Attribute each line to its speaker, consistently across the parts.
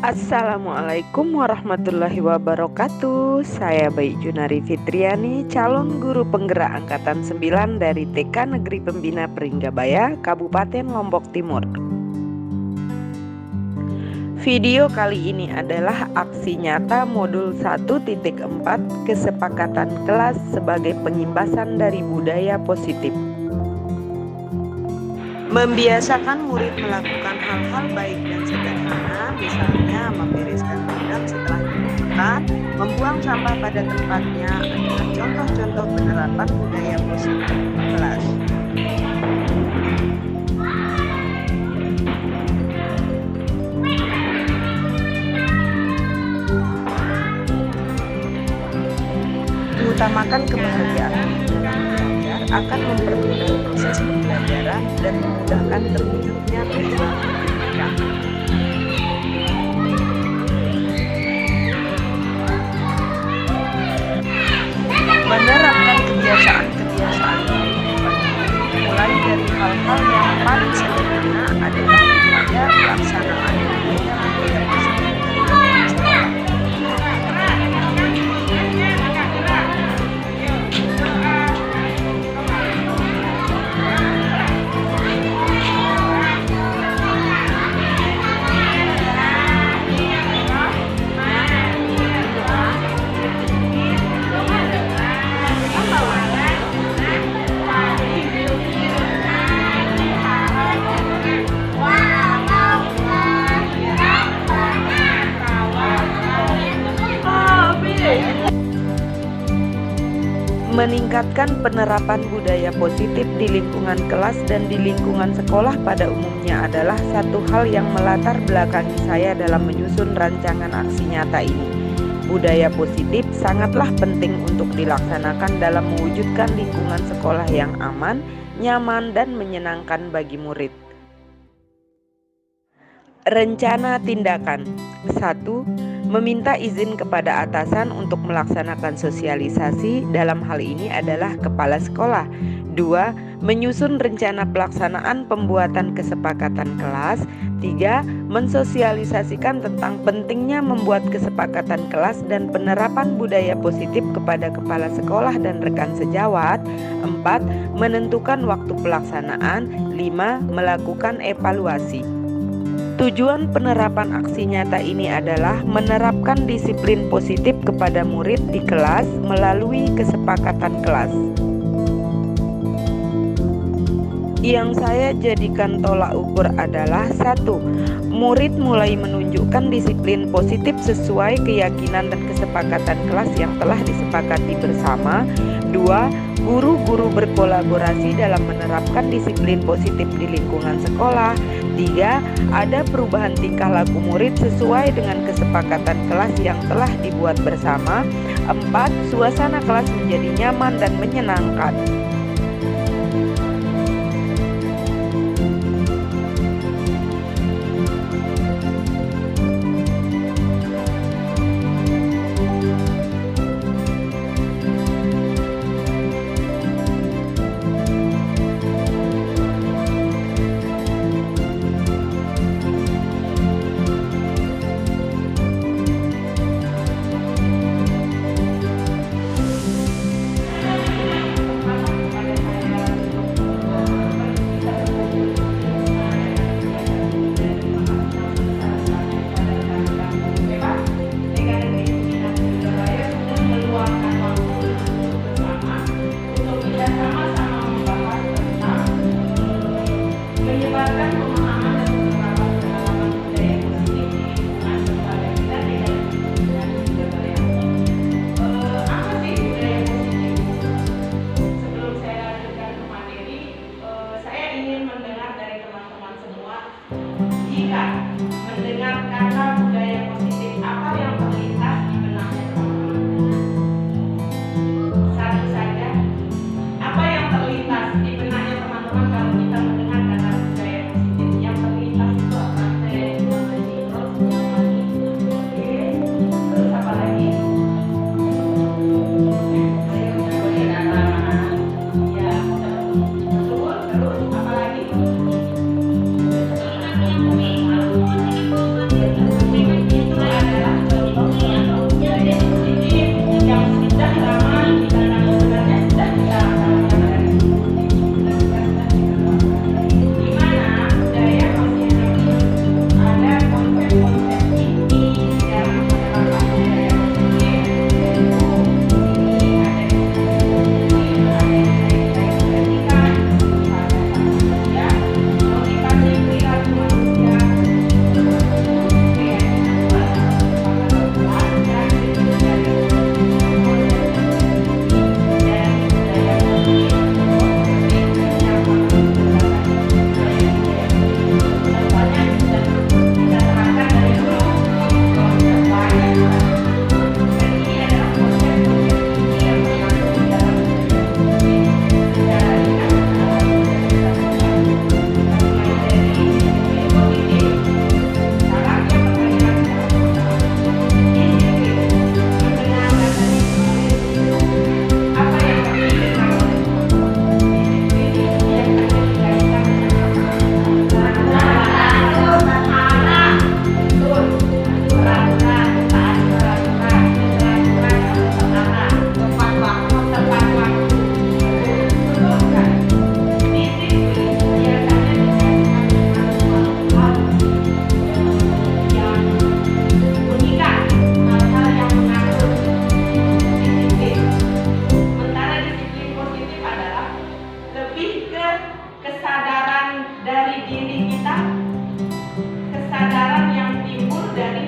Speaker 1: Assalamualaikum warahmatullahi wabarakatuh. Saya Baik Junari Fitriani, calon guru penggerak angkatan 9 dari TK Negeri Pembina Peringgabaya, Kabupaten Lombok Timur. Video kali ini adalah aksi nyata modul 1.4 kesepakatan kelas sebagai pengimbasan dari budaya positif. Membiasakan murid melakukan hal-hal baik dan sederhana, misalnya membereskan gudang setelah digunakan, membuang sampah pada tempatnya adalah contoh-contoh penerapan budaya positif di kelas. Mengutamakan kebahagiaan dalam belajar akan mempermudah proses pembelajaran dan memudahkan terwujudnya tujuan pendidikan. Menerapkan kebiasaan-kebiasaan mulai dari hal-hal yang paling sederhana adalah upaya pelaksanaan budaya positif dari sekolah. Meningkatkan penerapan budaya positif di lingkungan kelas dan di lingkungan sekolah pada umumnya adalah satu hal yang melatar belakangi saya dalam menyusun rancangan aksi nyata ini. Budaya positif sangatlah penting untuk dilaksanakan dalam mewujudkan lingkungan sekolah yang aman, nyaman, dan menyenangkan bagi murid. Rencana tindakan 1. Meminta izin kepada atasan untuk melaksanakan sosialisasi, dalam hal ini adalah kepala sekolah. 2. Menyusun rencana pelaksanaan pembuatan kesepakatan kelas. 3. Mensosialisasikan tentang pentingnya membuat kesepakatan kelas dan penerapan budaya positif kepada kepala sekolah dan rekan sejawat. 4. Menentukan waktu pelaksanaan. 5. Melakukan evaluasi. Tujuan penerapan aksi nyata ini adalah menerapkan disiplin positif kepada murid di kelas melalui kesepakatan kelas. Yang saya jadikan tolak ukur adalah 1. Murid mulai menunjukkan disiplin positif sesuai keyakinan dan kesepakatan kelas yang telah disepakati bersama. 2. Guru-guru berkolaborasi dalam menerapkan disiplin positif di lingkungan sekolah. 3. Ada perubahan tingkah laku murid sesuai dengan kesepakatan kelas yang telah dibuat bersama. 4. Suasana kelas menjadi nyaman dan menyenangkan.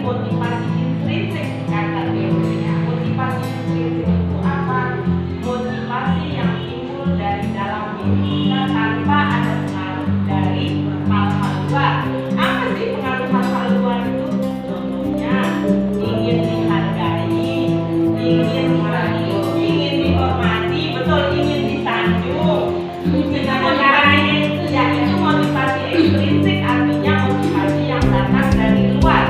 Speaker 2: motivasi intrinsik kata teorinya. Motivasi intrinsik itu apa? Motivasi yang timbul dari dalam diri kita tanpa ada pengaruh dari hal-hal luar. Apa sih pengaruh hal-hal luar itu? Contohnya ingin dihargai, ingin dihormati, betul, ingin disanjung. Kita motivasinya itu ya, itu motivasi ekstrinsik, artinya motivasi yang datang dari luar.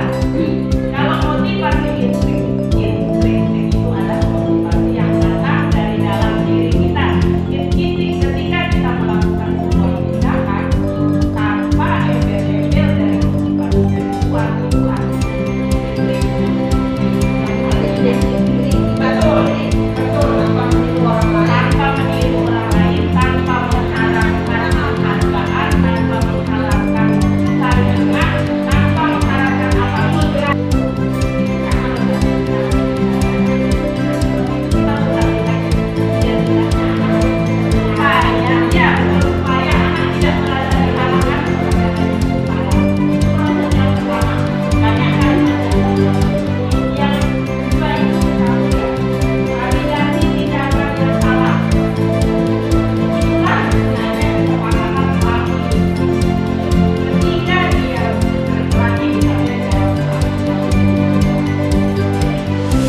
Speaker 2: Kalau motivasi intrinsik itu adalah motivasi yang datang dari dalam diri kita. Ketika kita melakukan sebuah tindakan tanpa embel-embel dari motivasi dari luar, itu artinya tanpa meniru orang lain, tanpa mengharapkan penghargaan, tanpa mengharapkan sanjungan, tanpa mengharapkan apapun. Supaya anak tidak merasa dihalangan. Proses yang pertama, banyak kali yang kedua itu validasi tindakan yang salah. Itulah sebenarnya kesepakatan pelaku. Ketika dia berkelahi misalnya dalam ini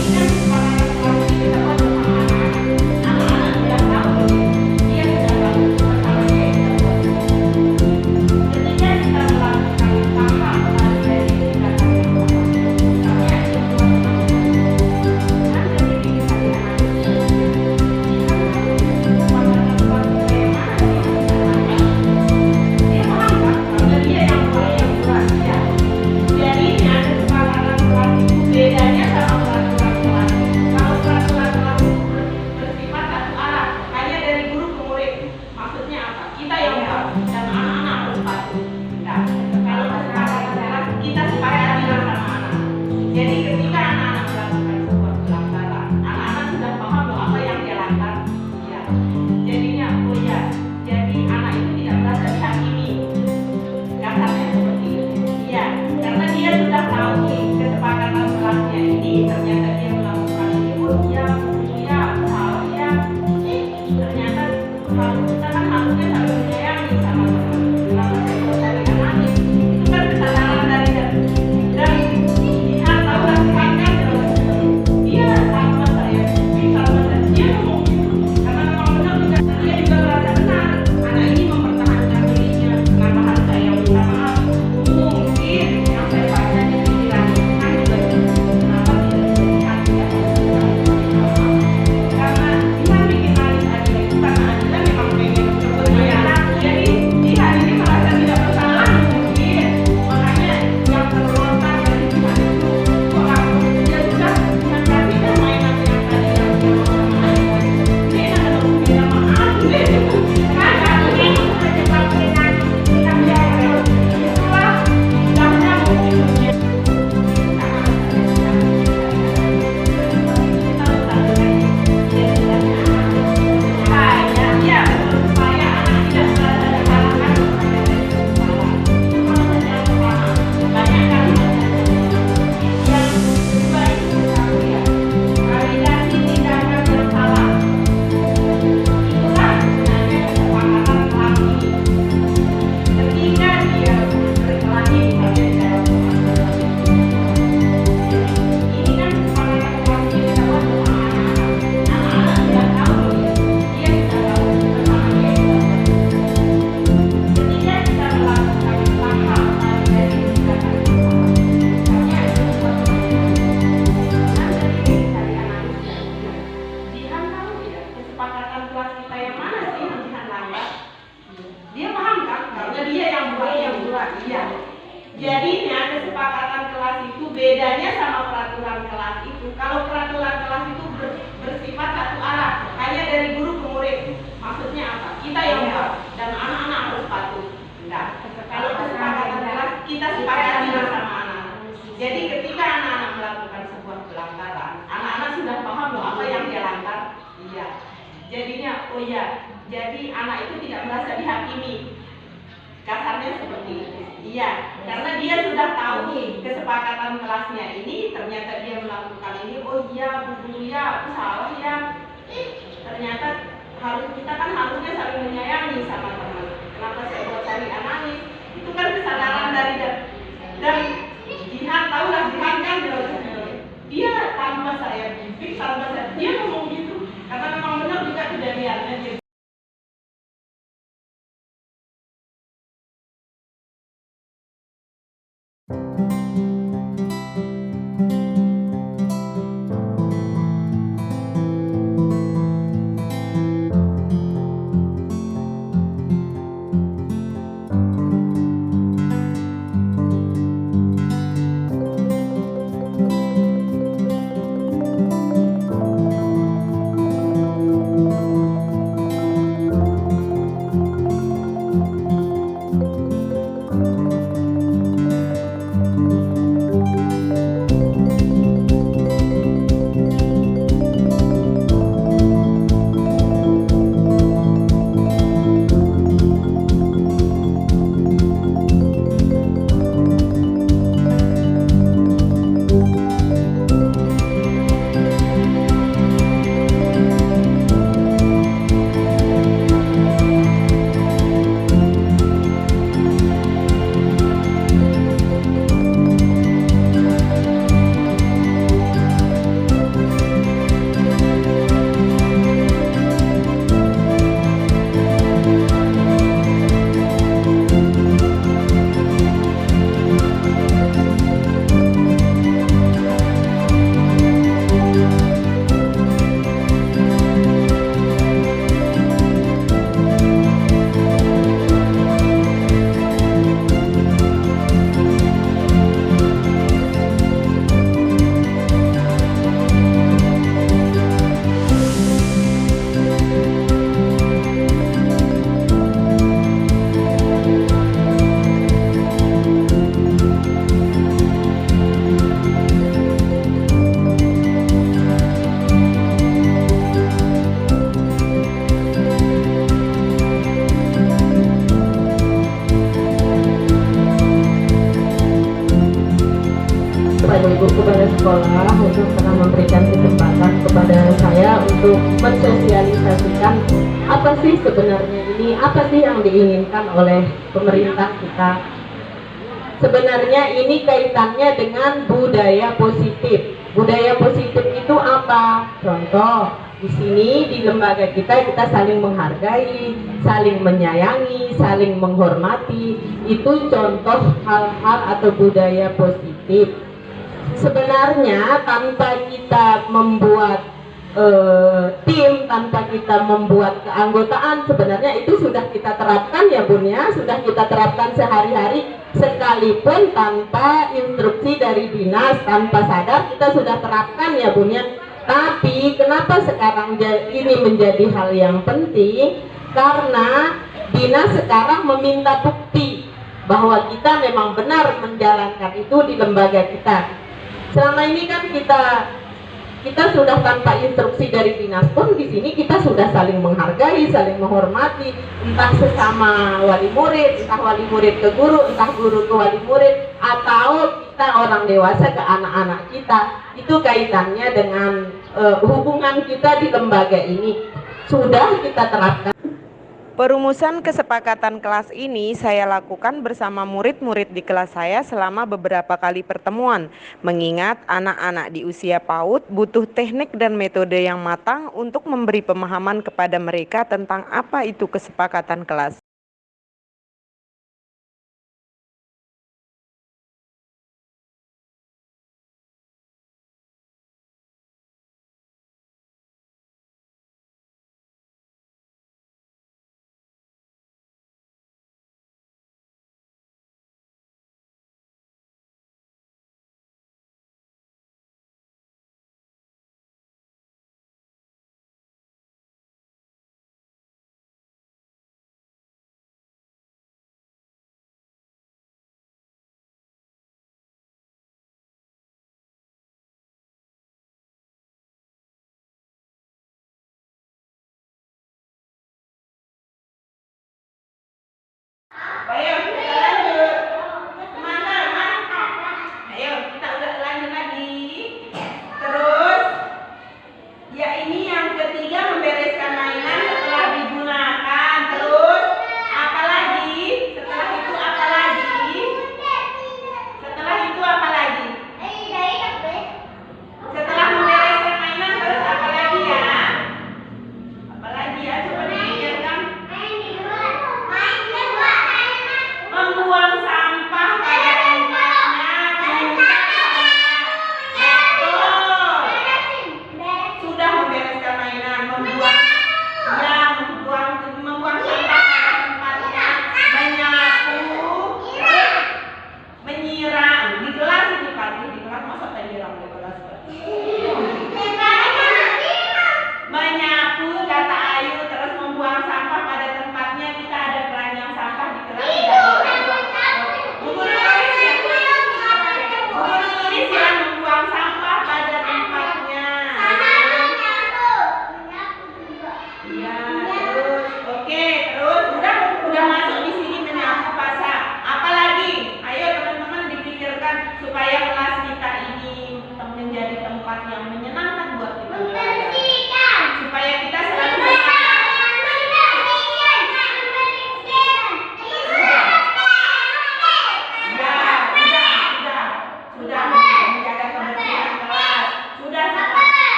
Speaker 2: kan kesepakatan pelaku kita buat bersama anak-anak sudah tahu, dia sudah tahu bersama dia kita buat. Ketika kita melakukan sama lari dari tindakan yang salah, misalnya bedanya sama peraturan kelas. Kalau peraturan kelas itu bersifat satu arah, hanya dari guru ke murid. Maksudnya apa? Kita yang tahu dan anak-anak harus patuh. Nah, kalau kesepakatan kelas kita sepakati sama anak. Jadi ketika anak-anak melakukan sebuah pelanggaran, anak-anak sudah paham loh apa yang dia lakukan. Ya, jadinya oh ya, jadi anak itu tidak merasa dihakimi. Kasarnya seperti itu. Iya, karena dia sudah tahu nih kesepakatan kelasnya ini, ternyata dia melakukan ini, oh iya, salah ya. Ternyata kalau kita kan harusnya saling menyayangi sama teman. Kenapa saya harus saling menyayangi? Itu kan kesadaran dari dan dia tahu akibatnya terus. Dia sama saya, bisa benar. Dia ngomong gitu. Karena memang benar juga dia juga merasa benar. Anak ini mempertahankan dirinya. Kenapa harus saya minta maaf? Mungkin yang saya baca di pikiran kan juga kenapa tidak dilihat ya? Karena dia bikin nangis Adila itu karena Adila memang pengen cepet anak. Jadi dia ini merasa tidak bersalah mungkin. Makanya yang terlontar dari Tuhan itu orang dia sudah memperhatikan mainannya yang tadi yang dia mau sama Adila. Dia ada minta maaf gitu. Kan artinya itu menyebabkan nangis kita biasa. Itulah indahnya mungkin dunia. Ketika dia berkelahi misalnya dalam ini kan kesepakatan kelas kita buat bersama anak-anak sudah tahu dia sudah tahu bersama dia ketika kita melakukan sama lari dari tindakan yang salah misalnya itu buat kan ketika kita dianalisa Jihan tahu tidak kesepakatan kelas kita yang mana sih yang Jihan langgar. Dia paham kan? Karena dia yang buat iya. Jadinya kesepakatan kelas itu bedanya sama peraturan kelas itu. Kalau peraturan kelas itu bersifat satu arah, hanya dari guru ke murid. Maksudnya apa? Kita yang buat dan anak-anak harus patuh. Nah, kalau kesepakatan kelas kita sepakati bersama anak-anak. Jadi ketika anak-anak melakukan sebuah pelanggaran, anak-anak sudah paham loh apa yang dia langgar. Iya. Jadinya oh ya, jadi anak itu tidak merasa dihakimi. kasarnya seperti itu. Iya, karena dia sudah tahu kesepakatan kelasnya ini, ternyata dia melakukan ini. Oh iya, Bu Guru ya, aku salah ya. Ternyata kita kan harusnya saling menyayangi sama teman. Kenapa saya buat saling analis? Itu kan kesadaran dari Jihan, tahulah Jihan kan dia tanpa saya bimbing, tanpa saya, dia ngomong gitu karena memang benar juga kejadiannya dia.
Speaker 3: Kepada Ibu Kepala Sekolah untuk pernah memberikan kesempatan kepada saya untuk mensosialisasikan apa sih sebenarnya ini, apa sih yang diinginkan oleh pemerintah kita. Sebenarnya ini kaitannya dengan budaya positif. Budaya positif itu apa? Contoh, di sini di lembaga kita saling menghargai, saling menyayangi, saling menghormati. Itu contoh hal-hal atau budaya positif. Sebenarnya tanpa kita membuat tim, tanpa kita membuat keanggotaan, sebenarnya itu sudah kita terapkan ya Bun ya, sudah kita terapkan sehari-hari, sekalipun tanpa instruksi dari dinas, tanpa sadar kita sudah terapkan ya Bun ya. Tapi kenapa sekarang ini menjadi hal yang penting? Karena dinas sekarang meminta bukti bahwa kita memang benar menjalankan itu di lembaga kita. Selama ini kan kita sudah tanpa instruksi dari dinas pun di sini kita sudah saling menghargai, saling menghormati, entah sesama wali murid, entah wali murid ke guru, entah guru ke wali murid, atau kita orang dewasa ke anak-anak kita. Itu kaitannya dengan hubungan kita di lembaga ini sudah kita terapkan.
Speaker 1: Perumusan kesepakatan kelas ini saya lakukan bersama murid-murid di kelas saya selama beberapa kali pertemuan, mengingat anak-anak di usia PAUD butuh teknik dan metode yang matang untuk memberi pemahaman kepada mereka tentang apa itu kesepakatan kelas.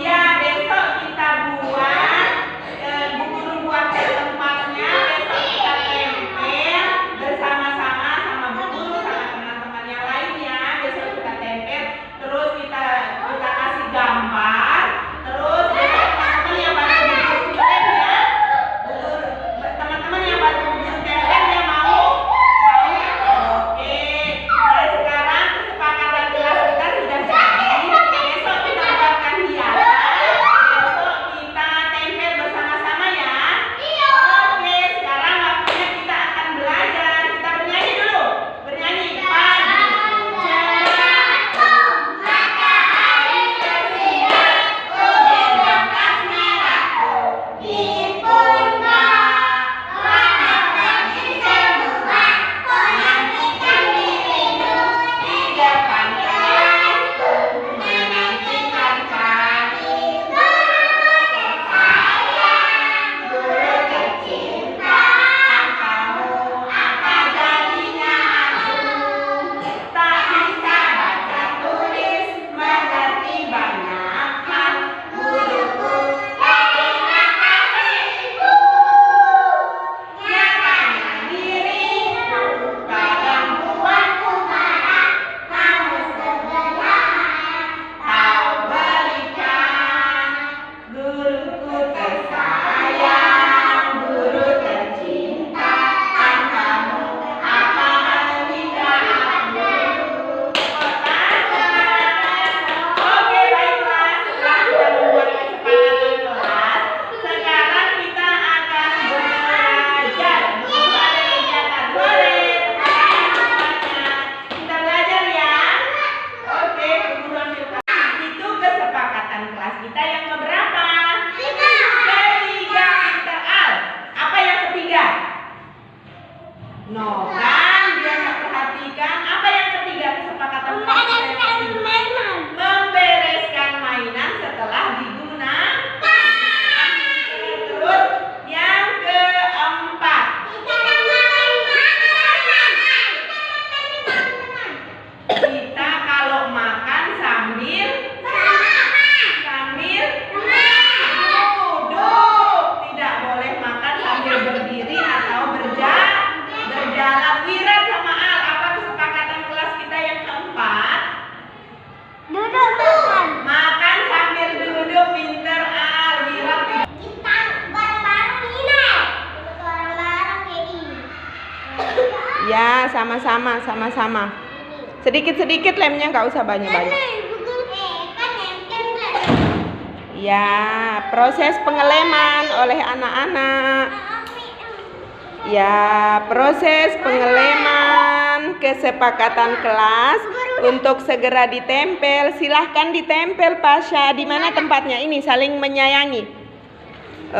Speaker 2: Ya, besok kita buat bubur buat ke tempatnya. Besok kita tempel bersama-sama sama Bu Guru sama teman-teman yang lainnya. Besok kita tempel, terus kita kasih gambar. Terus besok teman-teman yang bantu bubur tempel ya. Teman-teman yang bantu bubur tempel yang mau. Oke. Nah, sekarang kesepakatan kelas kita sudah jadi. Besok kita buatkan hiasan. Besok kita tempel bersama-sama ya. Oke, sekarang waktunya kita akan belajar. Kita bernyanyi dulu. Bernyanyi. Pagi cerah, matahari tersinar, berangkas merahku di pundak. Selamat pagi semua, menantikan dirimu di depan kelasku, menantikan kami. Guru tersayang, guru tercinta, kamu apa jadinya aku? Tak bisa baca tulis, mengerti banyak hal. Guruku, terima kasihku. Nyatakan dirimu, kadang buatku marah. Kamu sebenarnya kau berikan. Guruku tersayang, guru tercinta, kamu apa jadinya aku? Oke, baiklah. Setelah kita membuat kesepakatan kelas, sekarang kita akan belajar. Ada kegiatan boleh. Kita belajar ya. Oke, guru ambil kelas. Itu kesepakatan kelas kita yang keberapa? Ketiga, interal. Apa yang ketiga? No, kan? Dia nggak perhatikan. Apa yang ketiga kesepakatan kelas kita yang ketiga? Membereskan mainan setelah digunakan. Terus yang keempat, kita kalau makan sambil duduk, tidak boleh makan sambil berdiri atau berjalan. Wira sama Al, apa kesepakatan kelas kita yang keempat? Makan sambil duduk, pinter Al. Wira pinter. Ya, sama-sama. Sedikit-sedikit lemnya, nggak usah banyak-banyak. Ya, proses pengeleman oleh anak-anak. Ya, proses pengeleman kesepakatan kelas untuk segera ditempel. Silahkan ditempel, Pasha. Di mana tempatnya? Ini saling menyayangi.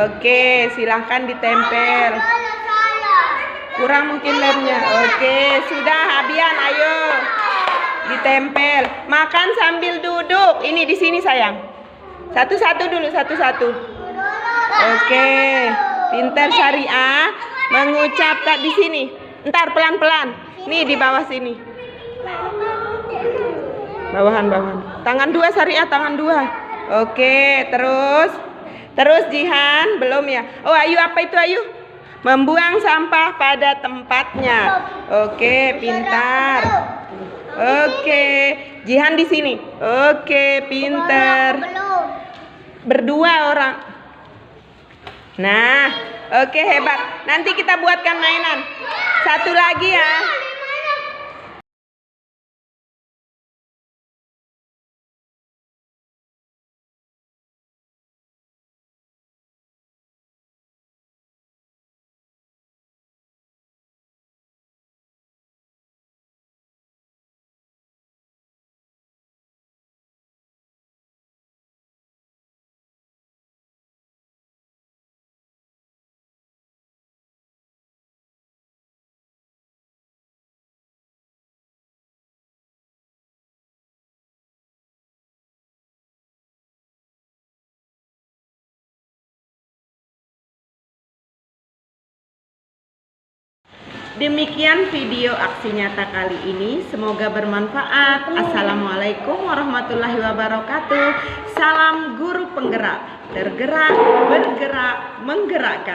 Speaker 2: Oke, silahkan ditempel. Kurang mungkin lemnya. Oke, sudah Abian, ayo ditempel. Makan sambil duduk. Ini di sini sayang. Satu-satu dulu, satu-satu. Oke, pintar Syariah mengucapkan di sini. Ntar pelan-pelan. Nih di bawah sini. Bawahan. Tangan dua Syariah, tangan dua. Oke, terus Jihan belum ya? Oh, Ayu apa itu Ayu? Membuang sampah pada tempatnya. Oke, pintar. Oke, Jihan di sini. Oke, pintar. Berdua orang. Nah, oke hebat. Nanti kita buatkan mainan. Satu lagi ya.
Speaker 1: Demikian video aksi nyata kali ini, semoga bermanfaat. Assalamualaikum warahmatullahi wabarakatuh. Salam guru penggerak, tergerak, bergerak, menggerakkan.